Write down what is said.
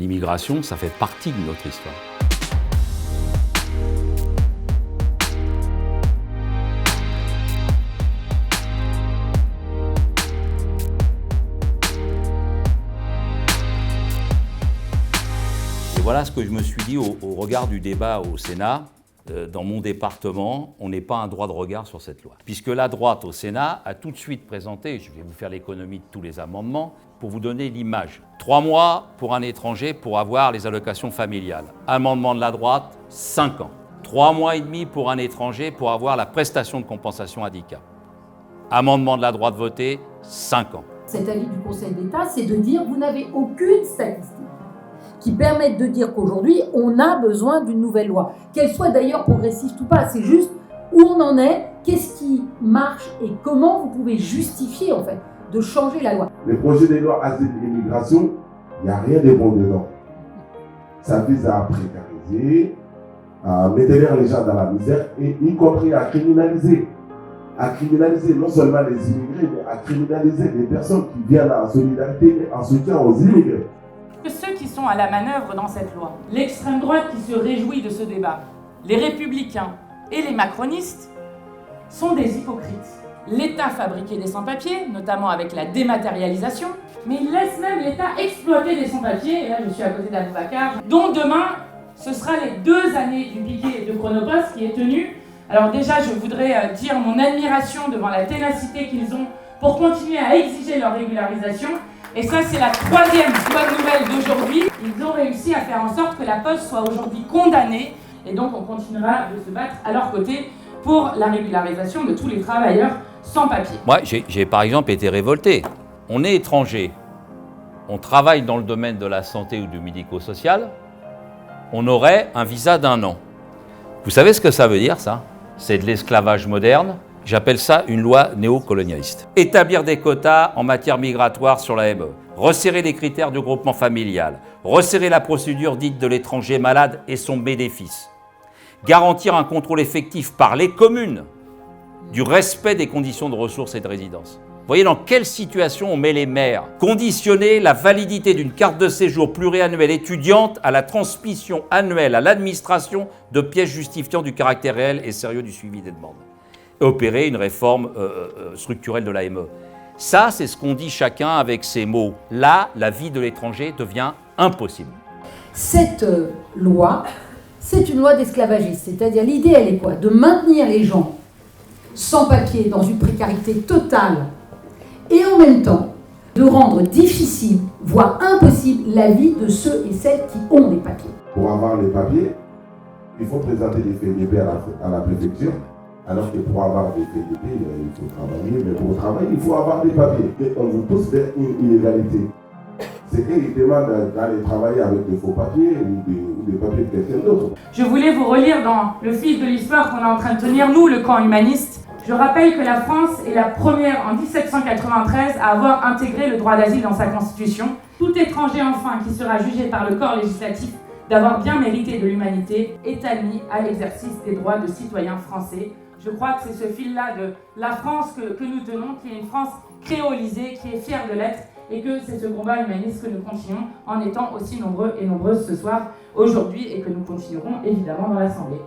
L'immigration, ça fait partie de notre histoire. Et voilà ce que je me suis dit au regard du débat au Sénat. Dans mon département, on n'est pas un droit de regard sur cette loi. Puisque la droite au Sénat a tout de suite présenté, je vais vous faire l'économie de tous les amendements, pour vous donner l'image. 3 mois pour un étranger pour avoir les allocations familiales. Amendement de la droite, 5 ans. 3 mois et demi pour un étranger pour avoir la prestation de compensation handicap. Amendement de la droite voté, 5 ans. Cet avis du Conseil d'État, c'est de dire vous n'avez aucune statistique qui permettent de dire qu'aujourd'hui, on a besoin d'une nouvelle loi. Qu'elle soit d'ailleurs progressiste ou pas, c'est juste où on en est, qu'est-ce qui marche et comment vous pouvez justifier en fait de changer la loi. Les projets de loi asile et immigration, il n'y a rien de bon dedans. Ça vise à précariser, à maintenir les gens dans la misère et y compris à criminaliser. À criminaliser non seulement les immigrés, mais à criminaliser les personnes qui viennent en solidarité et en soutien aux immigrés. Ceux qui sont à la manœuvre dans cette loi, l'extrême droite qui se réjouit de ce débat, les républicains et les macronistes sont des hypocrites. L'État fabriquait des sans-papiers, notamment avec la dématérialisation, mais il laisse même l'État exploiter des sans-papiers, et là je suis à côté d'Aboubacar, dont demain ce sera les 2 années du piquet de Chronopost qui est tenu. Alors déjà je voudrais dire mon admiration devant la ténacité qu'ils ont pour continuer à exiger leur régularisation. Et ça, c'est la 3e bonne nouvelle d'aujourd'hui. Ils ont réussi à faire en sorte que la Poste soit aujourd'hui condamnée. Et donc, on continuera de se battre à leur côté pour la régularisation de tous les travailleurs sans papier. Moi, j'ai par exemple été révolté. On est étranger, on travaille dans le domaine de la santé ou du médico-social, on aurait un visa d'1 an. Vous savez ce que ça veut dire, ça? C'est de l'esclavage moderne. J'appelle ça une loi néocolonialiste. Établir des quotas en matière migratoire sur la ME, resserrer les critères du groupement familial, resserrer la procédure dite de l'étranger malade et son bénéfice, garantir un contrôle effectif par les communes du respect des conditions de ressources et de résidence. Vous voyez dans quelle situation on met les maires? Conditionner la validité d'une carte de séjour pluriannuelle étudiante à la transmission annuelle à l'administration de pièces justifiant du caractère réel et sérieux du suivi des demandes. Opérer une réforme structurelle de l'AME. Ça, c'est ce qu'on dit chacun avec ces mots. Là, la vie de l'étranger devient impossible. Cette loi, c'est une loi d'esclavagisme. C'est-à-dire, l'idée, elle est quoi? De maintenir les gens sans papier dans une précarité totale et en même temps de rendre difficile, voire impossible, la vie de ceux et celles qui ont des papiers. Pour avoir les papiers, il faut présenter des FDP à la préfecture. Alors que pour avoir des FDP, il faut travailler, mais pour travailler, il faut avoir des papiers. Et on vous pousse vers une illégalité. C'est qu'ils demandent d'aller travailler avec des faux papiers ou des papiers de quelqu'un d'autre. Je voulais vous relire dans le fil de l'histoire qu'on est en train de tenir, nous, le camp humaniste. Je rappelle que la France est la première en 1793 à avoir intégré le droit d'asile dans sa constitution. Tout étranger, enfin, qui sera jugé par le corps législatif d'avoir bien mérité de l'humanité est admis à l'exercice des droits de citoyens français. Je crois que c'est ce fil-là de la France que nous tenons, qui est une France créolisée, qui est fière de l'être, et que c'est ce combat humaniste que nous continuons en étant aussi nombreux et nombreuses ce soir, aujourd'hui, et que nous continuerons évidemment dans l'Assemblée.